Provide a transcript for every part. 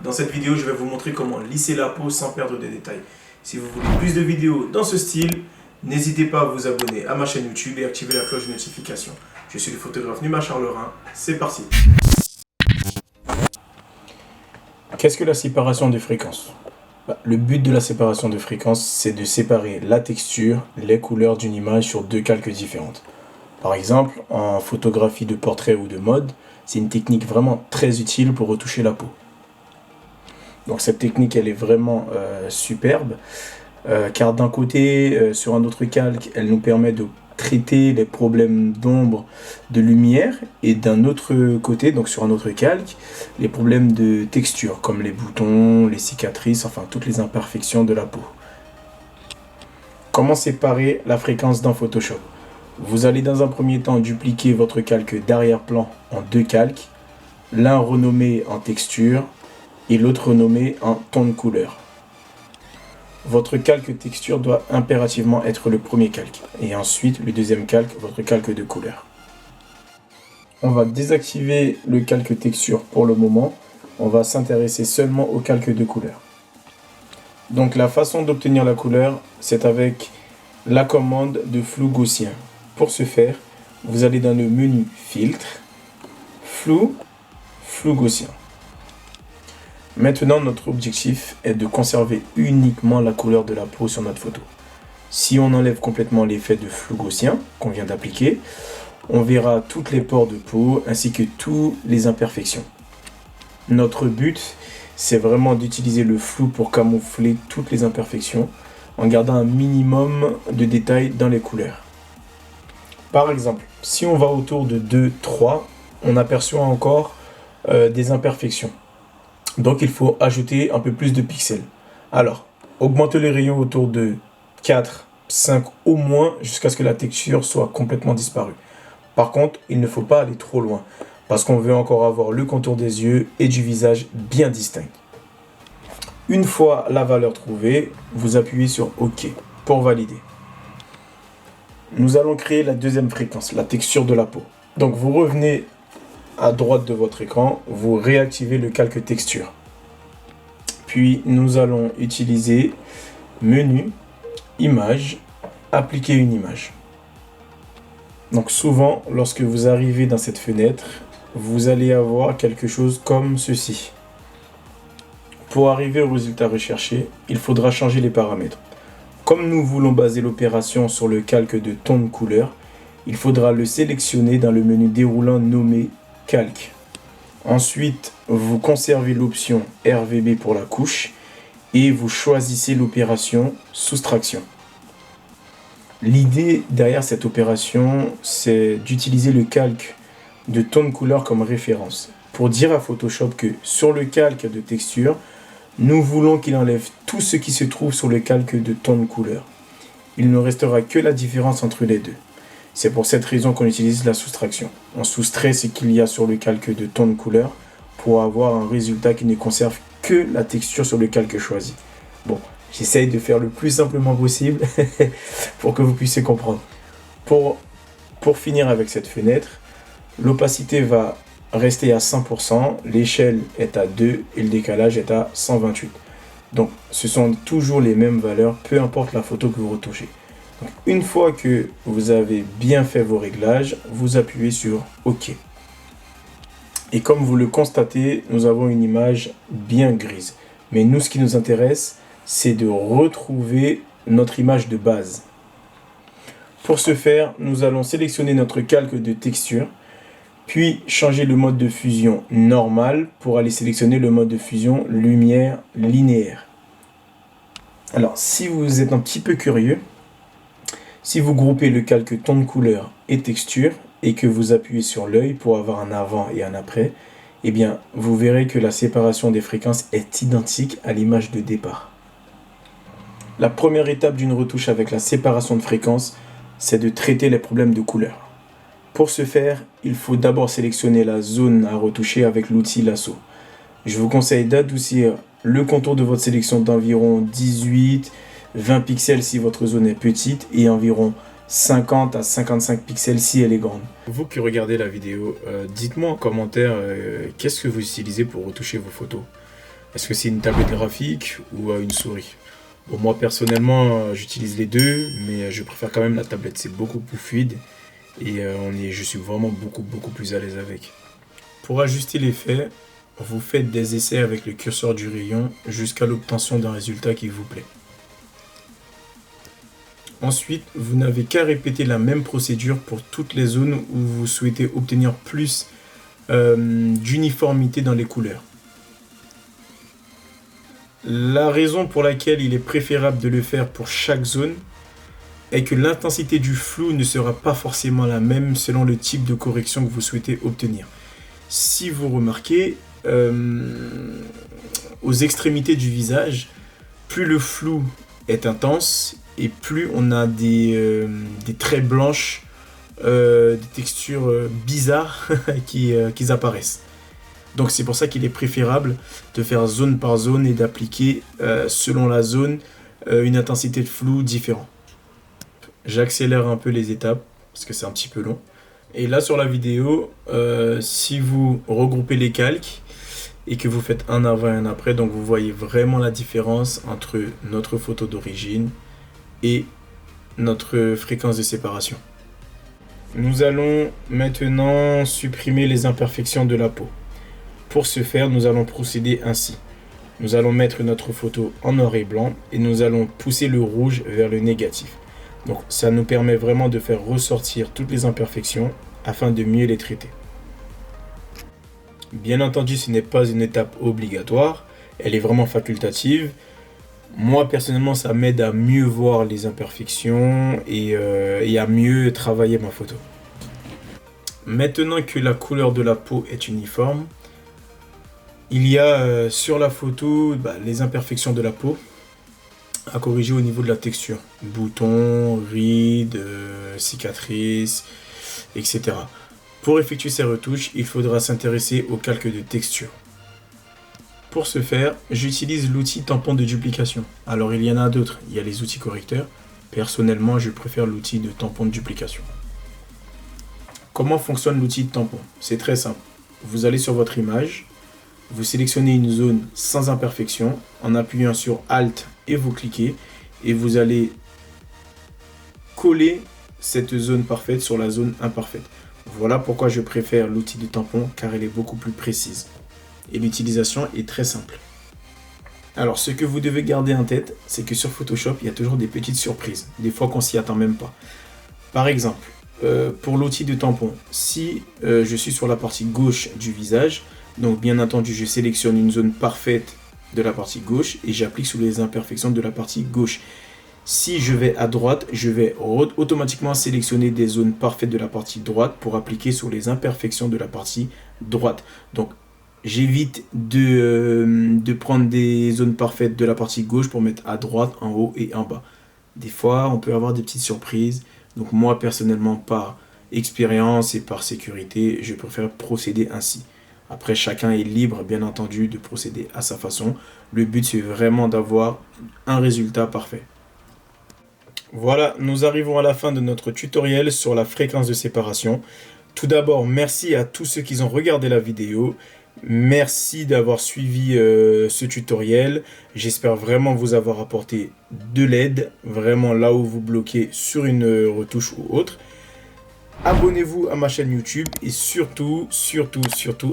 Dans cette vidéo, je vais vous montrer comment lisser la peau sans perdre des détails. Si vous voulez plus de vidéos dans ce style, n'hésitez pas à vous abonner à ma chaîne YouTube et activer la cloche de notification. Je suis le photographe Numa Charlerin, c'est parti. Qu'est-ce que la séparation de fréquences? Le but de la séparation de fréquences, c'est de séparer la texture, les couleurs d'une image sur deux calques différentes. Par exemple, en photographie de portrait ou de mode, c'est une technique vraiment très utile pour retoucher la peau. Donc cette technique, elle est vraiment superbe, car d'un côté, sur un autre calque, elle nous permet de traiter les problèmes d'ombre, de lumière, et d'un autre côté, donc sur un autre calque, les problèmes de texture, comme les boutons, les cicatrices, enfin toutes les imperfections de la peau. Comment séparer la fréquence dans Photoshop? Vous allez dans un premier temps dupliquer votre calque d'arrière-plan en deux calques, l'un renommé en texture et l'autre renommé en ton de couleur. Votre calque texture doit impérativement être le premier calque et ensuite le deuxième calque, votre calque de couleur. On va désactiver le calque texture pour le moment, on va s'intéresser seulement au calque de couleur. Donc la façon d'obtenir la couleur, c'est avec la commande de flou gaussien. Pour ce faire, vous allez dans le menu filtre, flou gaussien. Maintenant, notre objectif est de conserver uniquement la couleur de la peau sur notre photo. Si on enlève complètement l'effet de flou gaussien qu'on vient d'appliquer, on verra toutes les pores de peau ainsi que toutes les imperfections. Notre but, c'est vraiment d'utiliser le flou pour camoufler toutes les imperfections en gardant un minimum de détails dans les couleurs. Par exemple, si on va autour de 2, 3, on aperçoit encore des imperfections. Donc il faut ajouter un peu plus de pixels. Alors, augmentez les rayons autour de 4, 5 au moins jusqu'à ce que la texture soit complètement disparue. Par contre, il ne faut pas aller trop loin parce qu'on veut encore avoir le contour des yeux et du visage bien distinct. Une fois la valeur trouvée, vous appuyez sur OK pour valider. Nous allons créer la deuxième fréquence, la texture de la peau. Donc vous revenez à droite de votre écran, vous réactivez le calque texture. Puis nous allons utiliser menu, image, appliquer une image. Donc souvent, lorsque vous arrivez dans cette fenêtre, vous allez avoir quelque chose comme ceci. Pour arriver au résultat recherché, il faudra changer les paramètres. Comme nous voulons baser l'opération sur le calque de ton de couleur, il faudra le sélectionner dans le menu déroulant nommé calque. Ensuite, vous conservez l'option RVB pour la couche et vous choisissez l'opération soustraction. L'idée derrière cette opération, c'est d'utiliser le calque de ton de couleur comme référence pour dire à Photoshop que sur le calque de texture, nous voulons qu'il enlève tout ce qui se trouve sur le calque de ton de couleur. Il ne restera que la différence entre les deux. C'est pour cette raison qu'on utilise la soustraction. On soustrait ce qu'il y a sur le calque de ton de couleur pour avoir un résultat qui ne conserve que la texture sur le calque choisi. Bon, j'essaye de faire le plus simplement possible pour que vous puissiez comprendre. Pour finir avec cette fenêtre, l'opacité va rester à 100%, l'échelle est à 2 et le décalage est à 128. Donc ce sont toujours les mêmes valeurs, peu importe la photo que vous retouchez. Donc, une fois que vous avez bien fait vos réglages, vous appuyez sur OK. Et comme vous le constatez, nous avons une image bien grise. Mais nous, ce qui nous intéresse, c'est de retrouver notre image de base. Pour ce faire, nous allons sélectionner notre calque de texture, puis changer le mode de fusion normal pour aller sélectionner le mode de fusion lumière linéaire. Alors, si vous êtes un petit peu curieux, si vous groupez le calque ton de couleur et texture et que vous appuyez sur l'œil pour avoir un avant et un après, eh bien, vous verrez que la séparation des fréquences est identique à l'image de départ. La première étape d'une retouche avec la séparation de fréquences, c'est de traiter les problèmes de couleur. Pour ce faire, il faut d'abord sélectionner la zone à retoucher avec l'outil lasso. Je vous conseille d'adoucir le contour de votre sélection d'environ 18, 20 pixels si votre zone est petite et environ 50 à 55 pixels si elle est grande. Vous qui regardez la vidéo, dites-moi en commentaire qu'est-ce que vous utilisez pour retoucher vos photos. Est-ce que c'est une tablette graphique ou une souris? Bon, moi personnellement, j'utilise les deux, mais je préfère quand même la tablette. C'est beaucoup plus fluide et je suis vraiment beaucoup plus à l'aise avec. Pour ajuster l'effet, vous faites des essais avec le curseur du rayon jusqu'à l'obtention d'un résultat qui vous plaît. Ensuite, vous n'avez qu'à répéter la même procédure pour toutes les zones où vous souhaitez obtenir plus d'uniformité dans les couleurs. La raison pour laquelle il est préférable de le faire pour chaque zone est que l'intensité du flou ne sera pas forcément la même selon le type de correction que vous souhaitez obtenir. Si vous remarquez, aux extrémités du visage, plus le flou est intense et plus on a des traits blanches, des textures bizarres qui apparaissent. Donc c'est pour ça qu'il est préférable de faire zone par zone et d'appliquer selon la zone une intensité de flou différente. J'accélère un peu les étapes parce que c'est un petit peu long. Et là sur la vidéo, si vous regroupez les calques et que vous faites un avant et un après, donc vous voyez vraiment la différence entre notre photo d'origine et notre fréquence de séparation. Nous allons maintenant supprimer les imperfections de la peau. Pour ce faire, nous allons procéder ainsi. Nous allons mettre notre photo en noir et blanc et nous allons pousser le rouge vers le négatif. Donc ça nous permet vraiment de faire ressortir toutes les imperfections afin de mieux les traiter. Bien entendu, ce n'est pas une étape obligatoire, elle est vraiment facultative. Moi personnellement, ça m'aide à mieux voir les imperfections et à mieux travailler ma photo. Maintenant que la couleur de la peau est uniforme, il y a sur la photo les imperfections de la peau à corriger au niveau de la texture. Boutons, rides, cicatrices, etc. Pour effectuer ces retouches, il faudra s'intéresser au calque de texture. Pour ce faire, j'utilise l'outil tampon de duplication. Alors il y en a d'autres, il y a les outils correcteurs. Personnellement, je préfère l'outil de tampon de duplication. Comment fonctionne l'outil de tampon? C'est très simple. Vous allez sur votre image, vous sélectionnez une zone sans imperfection en appuyant sur Alt et vous cliquez et vous allez coller cette zone parfaite sur la zone imparfaite. Voilà pourquoi je préfère l'outil de tampon car elle est beaucoup plus précise et l'utilisation est très simple. Alors ce que vous devez garder en tête, c'est que sur Photoshop, il y a toujours des petites surprises, des fois qu'on s'y attend même pas. Par exemple, pour l'outil de tampon, si je suis sur la partie gauche du visage, donc bien entendu, je sélectionne une zone parfaite de la partie gauche et j'applique sur les imperfections de la partie gauche. Si je vais à droite, je vais automatiquement sélectionner des zones parfaites de la partie droite pour appliquer sur les imperfections de la partie droite. Donc j'évite de prendre des zones parfaites de la partie gauche pour mettre à droite, en haut et en bas. Des fois, on peut avoir des petites surprises. Donc moi, personnellement, par expérience et par sécurité, je préfère procéder ainsi. Après, chacun est libre, bien entendu, de procéder à sa façon. Le but, c'est vraiment d'avoir un résultat parfait. Voilà, nous arrivons à la fin de notre tutoriel sur la fréquence de séparation. Tout d'abord, merci à tous ceux qui ont regardé la vidéo. Merci d'avoir suivi ce tutoriel. J'espère vraiment vous avoir apporté de l'aide, vraiment là où vous bloquez sur une retouche ou autre. Abonnez-vous à ma chaîne YouTube et surtout,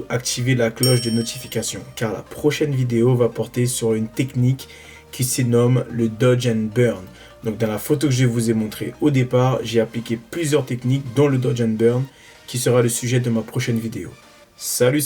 activez la cloche de notification car la prochaine vidéo va porter sur une technique qui se nomme le Dodge and Burn. Donc dans la photo que je vous ai montrée au départ, j'ai appliqué plusieurs techniques dont le Dodge and Burn qui sera le sujet de ma prochaine vidéo. Salut!